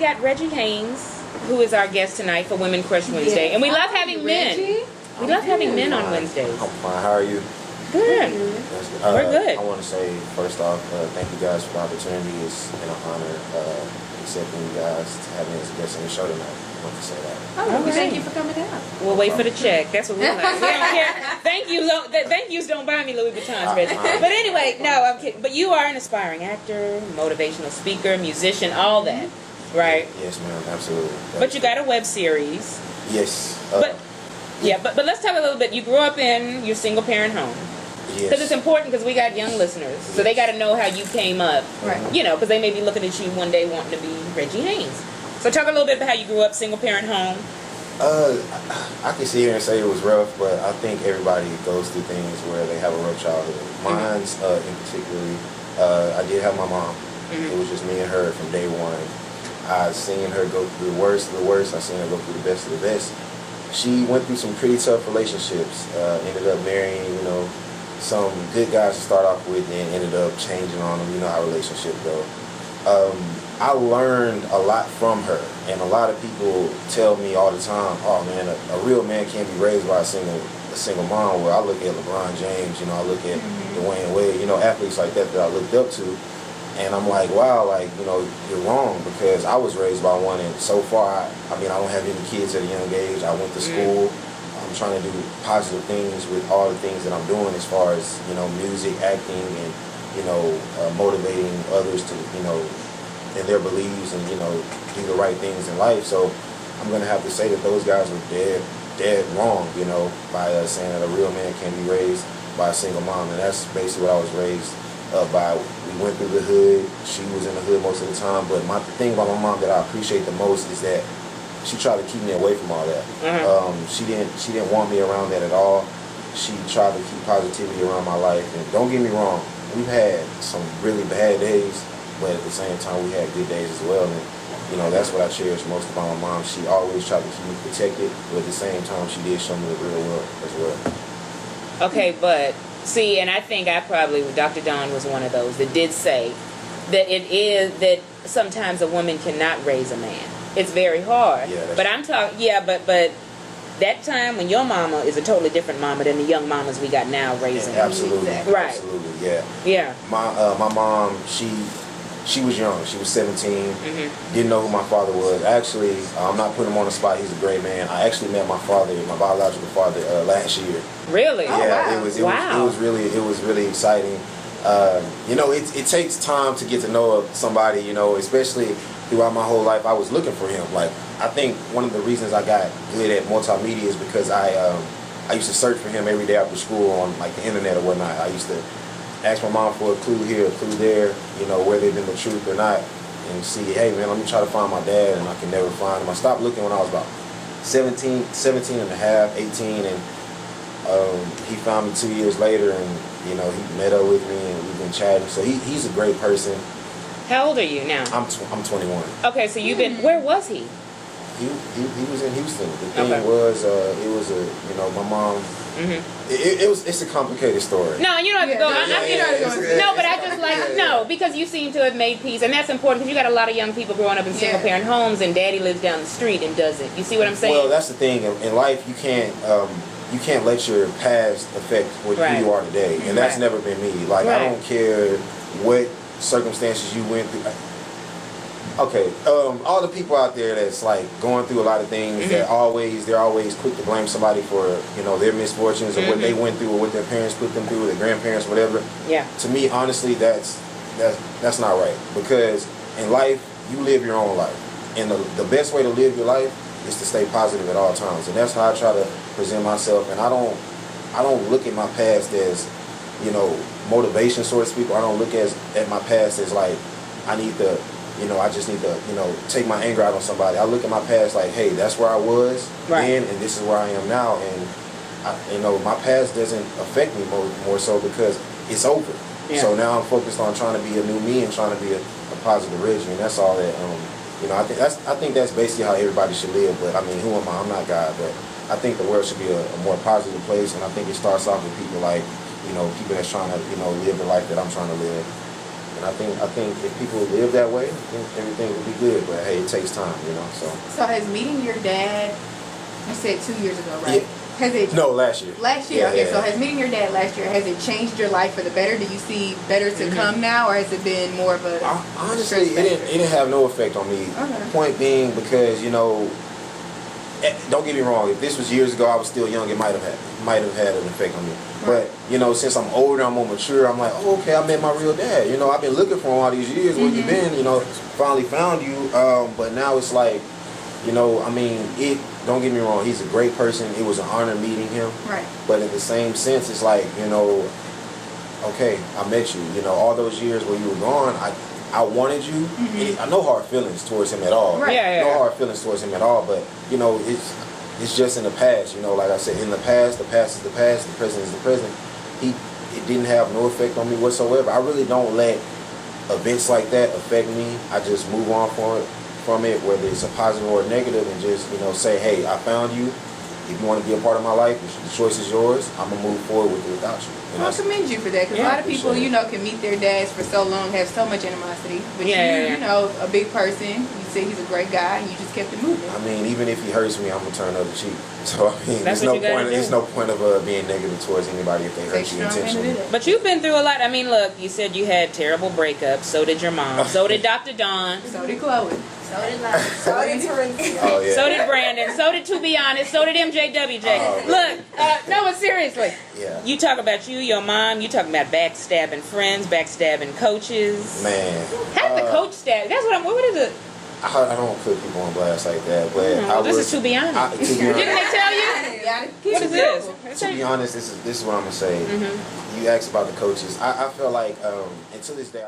got Reggie Haynes, who is our guest tonight for Women Crush Wednesday. Yes. And we love having men. Reggie? We love having men on Wednesdays. I'm fine. How are you? Good. We're good. I want to say, first off, thank you guys for the opportunity. It's an honor accepting you guys to have me as a guest on the show tonight. I want to say that. Oh, well, thank you for coming out. We'll wait for the check. That's what we like. We don't care. Thank yous don't buy me Louis Vuittons, Reggie. But anyway, no, I'm kidding. But you are an aspiring actor, motivational speaker, musician, all that, right? Yes, ma'am. Absolutely. But you got a web series. Yes. But let's talk a little bit. You grew up in your single parent home. Yes. Because it's important, because we got young listeners, so they got to know how you came up. Right. You know, because they may be looking at you one day wanting to be Reggie Haynes. So talk a little bit about how you grew up, single parent home. I can sit here and say it was rough, but I think everybody goes through things where they have a rough childhood. Mine's, in particularly, I did have my mom. It was just me and her from day one. I seen her go through the worst of the worst. I seen her go through the best of the best. She went through some pretty tough relationships. Ended up marrying, some good guys to start off with, and ended up changing on them. You know how relationships go. I learned a lot from her, and a lot of people tell me all the time, "Oh man, a real man can't be raised by a single mom." Well, I look at LeBron James, I look at Dwayne Wade, athletes like that I looked up to, and I'm like, wow, you're wrong, because I was raised by one, and so far, I don't have any kids at a young age. I went to school. I'm trying to do positive things with all the things that I'm doing as far as, music, acting, and, motivating others to, in their beliefs and, do the right things in life. So I'm going to have to say that those guys were dead wrong, by saying that a real man can't be raised by a single mom. And that's basically what I was raised by. We went through the hood. She was in the hood most of the time. But the thing about my mom that I appreciate the most is that she tried to keep me away from all that. She didn't want me around that at all. She tried to keep positivity around my life. And don't get me wrong, we've had some really bad days, but at the same time we had good days as well. And that's what I cherish most about my mom. She always tried to keep me protected, but at the same time she did show me the real world as well. Okay, but see, and I think Dr. Don was one of those that did say that sometimes a woman cannot raise a man. It's very hard. Yeah, but I'm talking, but that time when your mama is a totally different mama than the young mamas we got now raising. Yeah, absolutely. Exactly. Right. Absolutely, yeah. Yeah. My mom, she was young. She was 17. Didn't know who my father was. Actually, I'm not putting him on the spot. He's a great man. I actually met my biological father, last year. Really? Yeah. Oh, wow. It was really exciting. It takes time to get to know somebody. Especially throughout my whole life, I was looking for him. I think one of the reasons I got good at multimedia is because I used to search for him every day after school on the internet or whatnot. I used to ask my mom for a clue here, a clue there, whether it been the truth or not, and see, hey man, let me try to find my dad, and I can never find him. I stopped looking when I was about 17 and a half, 18, and he found me 2 years later, and he met up with me, and we've been chatting. So he's a great person. How old are you now? I'm 21. Okay, so you've been. Where was he? He was in Houston. The thing was, it was my mom. It's a complicated story. No, you don't have to go. No, but I just because you seem to have made peace, and that's important because you got a lot of young people growing up in single parent homes, and daddy lives down the street and doesn't. You see what I'm saying? Well, that's the thing in life. You can't let your past affect who you are today, and that's never been me. I don't care what circumstances you went through. Okay, all the people out there that's going through a lot of things, they're always quick to blame somebody for their misfortunes or what they went through or what their parents put them through, or their grandparents, whatever. Yeah. To me, honestly, that's not right, because in life you live your own life, and the best way to live your life is to stay positive at all times, and that's how I try to present myself. And I don't look at my past as motivation, so to speak, or I don't look at my past as I need to. I just need to, take my anger out on somebody. I look at my past hey, that's where I was then, and this is where I am now. And, my past doesn't affect me more so because it's over. Yeah. So now I'm focused on trying to be a new me and trying to be a positive Reggie, and that's all that, I think that's basically how everybody should live. But, who am I? I'm not God, but I think the world should be a more positive place, and I think it starts off with people people that's trying to, live the life that I'm trying to live. And I think if people live that way, I think everything will be good. But hey, it takes time, you know. So has meeting your dad, you said 2 years ago, right? Yeah. Has it? No, last year. Last year. Yeah, Okay. yeah. So has meeting your dad last year, has it changed your life for the better? Do you see better to come now, or has it been more of a? Honestly, it didn't have no effect on me. Okay. Point being, because don't get me wrong. If this was years ago, I was still young. It might have had an effect on me. Right. But since I'm older, I'm more mature. I'm like, oh, okay, I met my real dad. I've been looking for him all these years. Where you been? Finally found you. But now it's like, don't get me wrong. He's a great person. It was an honor meeting him. Right. But in the same sense, it's like, okay, I met you. All those years where you were gone, I wanted you. I no hard feelings towards him at all. Right. Yeah. No hard feelings towards him at all. But it's just in the past. Like I said, in the past is the past. The present is the present. It didn't have no effect on me whatsoever. I really don't let events like that affect me. I just move on from it, whether it's a positive or a negative, and just say, hey, I found you. If you want to be a part of my life, the choice is yours. I'm gonna move forward with it without you. I commend you for that, because a lot of people, can meet their dads for so long, have so much animosity, but a big person. You say he's a great guy, and you just kept it moving. Even if he hurts me, I'm gonna turn the other cheek. So That's there's no point of being negative towards anybody if they hurt you intentionally. But you've been through a lot. Look, you said you had terrible breakups. So did your mom. So did Dr. Dawn. So did Chloe. So did Love. So did Teresa. Oh, yeah. So did Brandon. So did, to be honest, so did MJWJ. Oh, Look, no, but seriously. Yeah. You talk about your mom. You talking about backstabbing friends, backstabbing coaches. Man. How did the coach stab? That's what is it? I don't put people on blast like that, but This is to be honest. Didn't they tell you? What is this? To be honest, this is what I'm gonna say. You asked about the coaches. I feel like until this day.